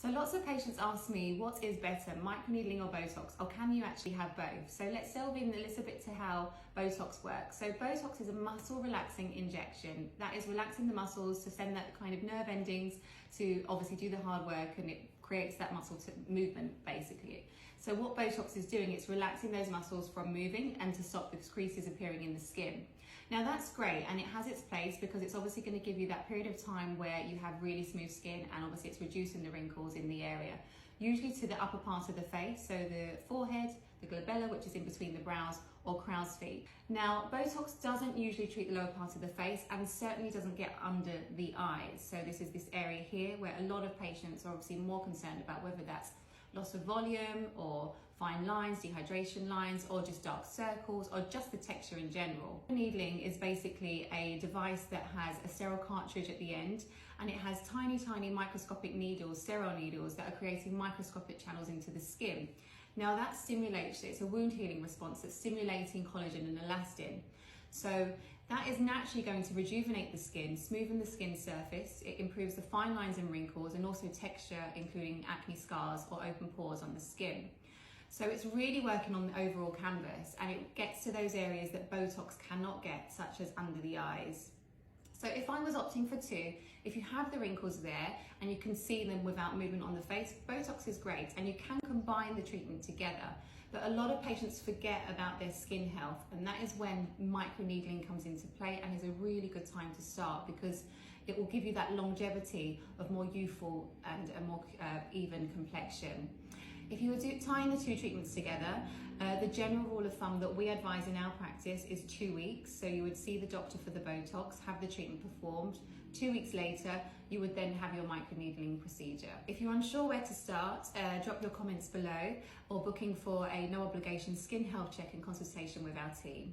So lots of patients ask me, what is better, microneedling or Botox, or can you actually have both? So let's delve in a little bit to how Botox works. So Botox is a muscle relaxing injection that is relaxing the muscles to send that kind of nerve endings to obviously do the hard work, and it creates that muscle movement basically. So what Botox is doing, it's relaxing those muscles from moving and to stop the creases appearing in the skin. Now that's great, and it has its place because it's obviously going to give you that period of time where you have really smooth skin, and obviously it's reducing the wrinkles in the area, usually to the upper part of the face, so the forehead, the glabella, which is in between the brows, or crow's feet. Now Botox doesn't usually treat the lower part of the face, and certainly doesn't get under the eyes. So this is this area here where a lot of patients are obviously more concerned about whether that's loss of volume or fine lines, dehydration lines, or just dark circles, or just the texture in general. Needling is basically a device that has a sterile cartridge at the end, and it has tiny microscopic needles, sterile needles, that are creating microscopic channels into the skin. Now that stimulates, it's a wound healing response that's stimulating collagen and elastin. So that is naturally going to rejuvenate the skin, smoothen the skin surface. It improves the fine lines and wrinkles, and also texture, including acne scars or open pores on the skin. So it's really working on the overall canvas, and it gets to those areas that Botox cannot get, such as under the eyes. So if I was opting for two, if you have the wrinkles there and you can see them without movement on the face, Botox is great, and you can combine the treatment together. But a lot of patients forget about their skin health, and that is when microneedling comes into play, and is a really good time to start because it will give you that longevity of more youthful and a more even complexion. If you were tying the two treatments together, the general rule of thumb that we advise in our practice is 2 weeks. So you would see the doctor for the Botox, have the treatment performed. 2 weeks later, you would then have your microneedling procedure. If you're unsure where to start, drop your comments below, or booking for a no obligation skin health check and consultation with our team.